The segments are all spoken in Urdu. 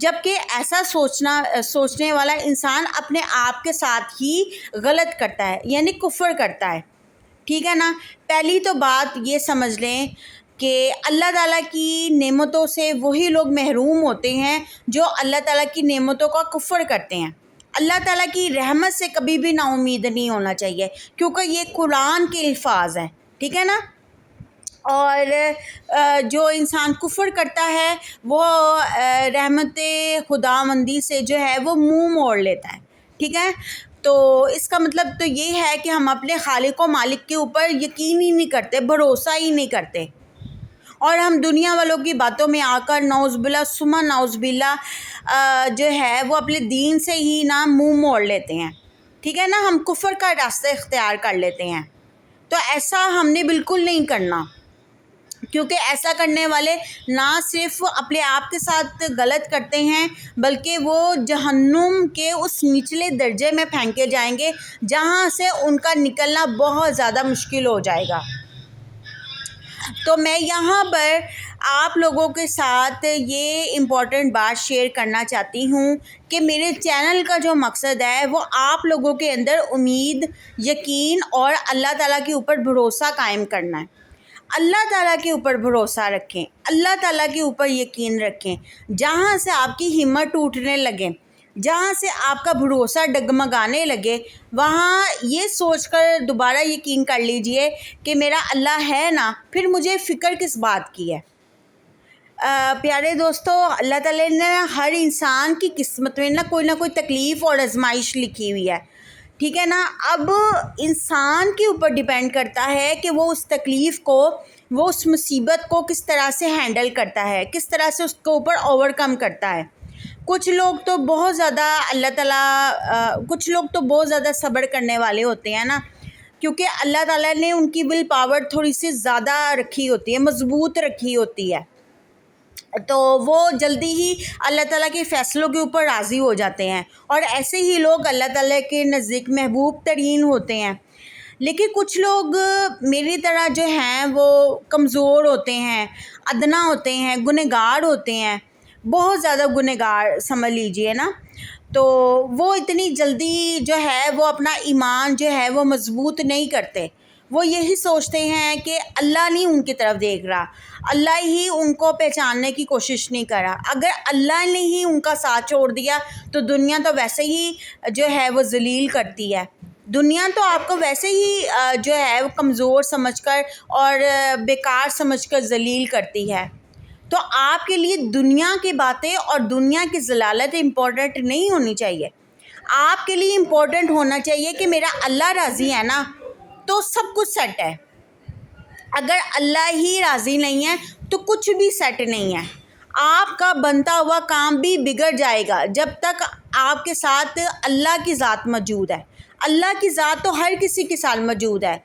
جبکہ ایسا سوچنے والا انسان اپنے آپ کے ساتھ ہی غلط کرتا ہے، یعنی کفر کرتا ہے، ٹھیک ہے نا۔ پہلی تو بات یہ سمجھ لیں کہ اللہ تعالیٰ کی نعمتوں سے وہی لوگ محروم ہوتے ہیں جو اللہ تعالیٰ کی نعمتوں کا کفر کرتے ہیں۔ اللہ تعالیٰ کی رحمت سے کبھی بھی نا امید نہیں ہونا چاہیے، کیونکہ یہ قرآن کے الفاظ ہیں، ٹھیک ہے نا۔ اور جو انسان کفر کرتا ہے وہ رحمت خداوندی سے جو ہے وہ منہ موڑ لیتا ہے، ٹھیک ہے۔ تو اس کا مطلب تو یہ ہے کہ ہم اپنے خالق و مالک کے اوپر یقین ہی نہیں کرتے، بھروسہ ہی نہیں کرتے، اور ہم دنیا والوں کی باتوں میں آ کر نعوذ باللہ ثم نعوذ باللہ جو ہے وہ اپنے دین سے ہی نا منہ موڑ لیتے ہیں، ٹھیک ہے نا۔ ہم کفر کا راستہ اختیار کر لیتے ہیں، تو ایسا ہم نے بالکل نہیں کرنا، کیونکہ ایسا کرنے والے نہ صرف اپنے آپ کے ساتھ غلط کرتے ہیں بلکہ وہ جہنم کے اس نچلے درجے میں پھینکے جائیں گے جہاں سے ان کا نکلنا بہت زیادہ مشکل ہو جائے گا۔ تو میں یہاں پر آپ لوگوں کے ساتھ یہ امپورٹنٹ بات شیئر کرنا چاہتی ہوں کہ میرے چینل کا جو مقصد ہے وہ آپ لوگوں کے اندر امید، یقین اور اللہ تعالیٰ کے اوپر بھروسہ قائم کرنا ہے۔ اللہ تعالیٰ کے اوپر بھروسہ رکھیں، اللہ تعالیٰ کے اوپر یقین رکھیں۔ جہاں سے آپ کی ہمت ٹوٹنے لگے، جہاں سے آپ کا بھروسہ ڈگمگانے لگے، وہاں یہ سوچ کر دوبارہ یقین کر لیجئے کہ میرا اللہ ہے نا، پھر مجھے فکر کس بات کی ہے۔ پیارے دوستو، اللہ تعالیٰ نے ہر انسان کی قسمت میں نہ کوئی تکلیف اور آزمائش لکھی ہوئی ہے، ٹھیک ہے نا۔ اب انسان کے اوپر ڈیپینڈ کرتا ہے کہ وہ اس تکلیف کو، وہ اس مصیبت کو کس طرح سے ہینڈل کرتا ہے، کس طرح سے اس کے اوپر اوور کم کرتا ہے۔ کچھ لوگ تو بہت زیادہ صبر کرنے والے ہوتے ہیں نا، کیونکہ اللہ تعالیٰ نے ان کی ول پاور تھوڑی سی زیادہ رکھی ہوتی ہے، مضبوط رکھی ہوتی ہے، تو وہ جلدی ہی اللہ تعالیٰ کے فیصلوں کے اوپر راضی ہو جاتے ہیں، اور ایسے ہی لوگ اللہ تعالیٰ کے نزدیک محبوب ترین ہوتے ہیں۔ لیکن کچھ لوگ میری طرح جو ہیں وہ کمزور ہوتے ہیں، ادنا ہوتے ہیں، گنہگار ہوتے ہیں، بہت زیادہ گنہگار سمجھ لیجئے نا، تو وہ اتنی جلدی جو ہے وہ اپنا ایمان جو ہے وہ مضبوط نہیں کرتے۔ وہ یہی سوچتے ہیں کہ اللہ نہیں ان کی طرف دیکھ رہا، اللہ ہی ان کو پہچاننے کی کوشش نہیں کر رہا۔ اگر اللہ نے ہی ان کا ساتھ چھوڑ دیا تو دنیا تو ویسے ہی جو ہے وہ ذلیل کرتی ہے، دنیا تو آپ کو ویسے ہی جو ہے وہ کمزور سمجھ کر اور بیکار سمجھ کر ذلیل کرتی ہے۔ تو آپ کے لیے دنیا کی باتیں اور دنیا کی ضلالت امپورٹنٹ نہیں ہونی چاہیے۔ آپ کے لیے امپورٹنٹ ہونا چاہیے کہ میرا اللہ راضی ہے نا، تو سب کچھ سیٹ ہے۔ اگر اللہ ہی راضی نہیں ہے تو کچھ بھی سیٹ نہیں ہے۔ آپ کا بنتا ہوا کام بھی بگڑ جائے گا جب تک آپ کے ساتھ اللہ کی ذات موجود ہے۔ اللہ کی ذات تو ہر کسی کے ساتھ موجود ہے۔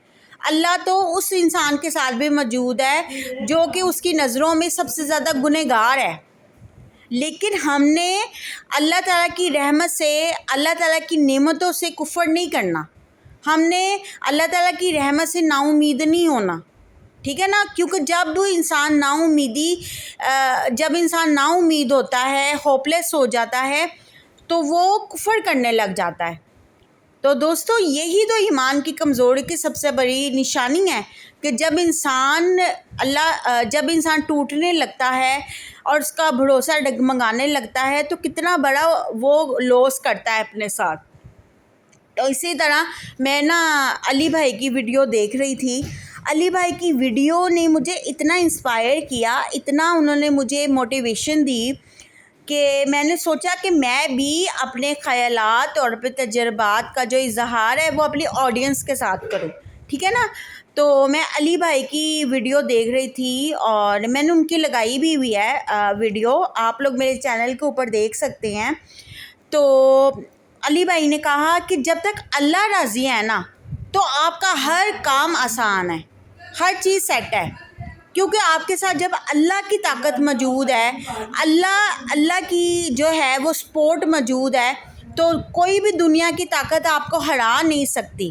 اللہ تو اس انسان کے ساتھ بھی موجود ہے جو کہ اس کی نظروں میں سب سے زیادہ گنہگار ہے، لیکن ہم نے اللہ تعالیٰ کی رحمت سے، اللہ تعالیٰ کی نعمتوں سے کفر نہیں کرنا، ہم نے اللہ تعالیٰ کی رحمت سے نا امید نہیں ہونا، ٹھیک ہے نا۔ کیونکہ جب انسان نا امید ہوتا ہے، ہوپ لیس ہو جاتا ہے، تو وہ کفر کرنے لگ جاتا ہے۔ تو دوستو، یہی تو ایمان کی کمزوری کی سب سے بڑی نشانی ہے کہ جب انسان ٹوٹنے لگتا ہے اور اس کا بھروسہ ڈگمگانے لگتا ہے تو کتنا بڑا وہ لوس کرتا ہے اپنے ساتھ۔ تو اسی طرح میں نا علی بھائی کی ویڈیو دیکھ رہی تھی۔ علی بھائی کی ویڈیو نے مجھے اتنا انسپائر کیا، اتنا انہوں نے مجھے موٹیویشن دی کہ میں نے سوچا کہ میں بھی اپنے خیالات اور اپنے تجربات کا جو اظہار ہے وہ اپنی آڈینس کے ساتھ کروں، ٹھیک ہے نا۔ تو میں علی بھائی کی ویڈیو دیکھ رہی تھی اور میں نے ان کی لگائی بھی ہوئی ہے ویڈیو، آپ لوگ میرے چینل کے اوپر دیکھ سکتے ہیں۔ تو علی بھائی نے کہا کہ جب تک اللہ راضی ہے نا تو آپ کا ہر کام آسان ہے، ہر چیز سیٹ ہے، کیونکہ آپ کے ساتھ جب اللہ کی طاقت موجود ہے، اللہ کی جو ہے وہ سپورٹ موجود ہے، تو کوئی بھی دنیا کی طاقت آپ کو ہرا نہیں سکتی،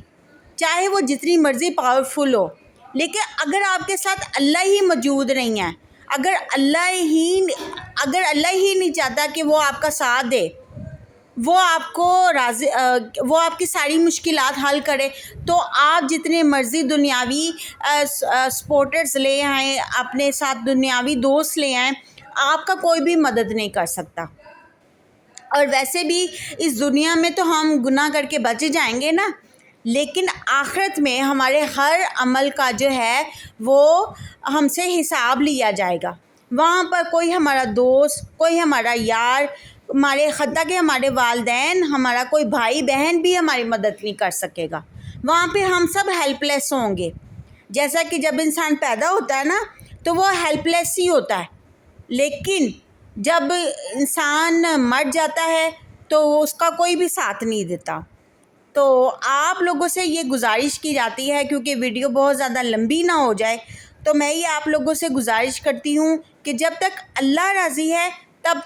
چاہے وہ جتنی مرضی پاورفل ہو۔ لیکن اگر آپ کے ساتھ اللہ ہی موجود نہیں ہے، اگر اللہ ہی نہیں چاہتا کہ وہ آپ کا ساتھ دے، وہ آپ کو وہ آپ کی ساری مشکلات حل کرے، تو آپ جتنے مرضی دنیاوی سپورٹرز لے آئیں، اپنے ساتھ دنیاوی دوست لے آئیں، آپ کا کوئی بھی مدد نہیں کر سکتا۔ اور ویسے بھی اس دنیا میں تو ہم گناہ کر کے بچ جائیں گے نا، لیکن آخرت میں ہمارے ہر عمل کا جو ہے وہ ہم سے حساب لیا جائے گا۔ وہاں پر کوئی ہمارا دوست، کوئی ہمارا یار، حتیٰ کہ ہمارے والدین، ہمارا کوئی بھائی بہن بھی ہماری مدد نہیں کر سکے گا۔ وہاں پہ ہم سب ہیلپ لیس ہوں گے۔ جیسا کہ جب انسان پیدا ہوتا ہے نا تو وہ ہیلپ لیس ہی ہوتا ہے، لیکن جب انسان مر جاتا ہے تو اس کا کوئی بھی ساتھ نہیں دیتا۔ تو آپ لوگوں سے یہ گزارش کی جاتی ہے، کیونکہ ویڈیو بہت زیادہ لمبی نہ ہو جائے، تو میں یہ آپ لوگوں سے گزارش کرتی ہوں کہ جب تک اللہ راضی ہے تب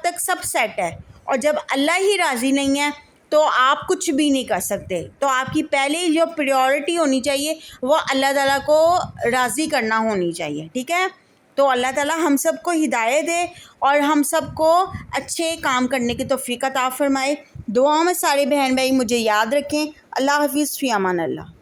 تک سب سیٹ ہے، اور جب اللہ ہی راضی نہیں ہے تو آپ کچھ بھی نہیں کر سکتے۔ تو آپ کی پہلی جو پریورٹی ہونی چاہیے وہ اللہ تعالیٰ کو راضی کرنا ہونی چاہیے، ٹھیک ہے؟ تو اللہ تعالیٰ ہم سب کو ہدایت دے اور ہم سب کو اچھے کام کرنے کی توفیق عطا فرمائے۔ دعاؤں میں سارے بہن بھائی مجھے یاد رکھیں۔ اللہ حافظ، فی امان اللہ۔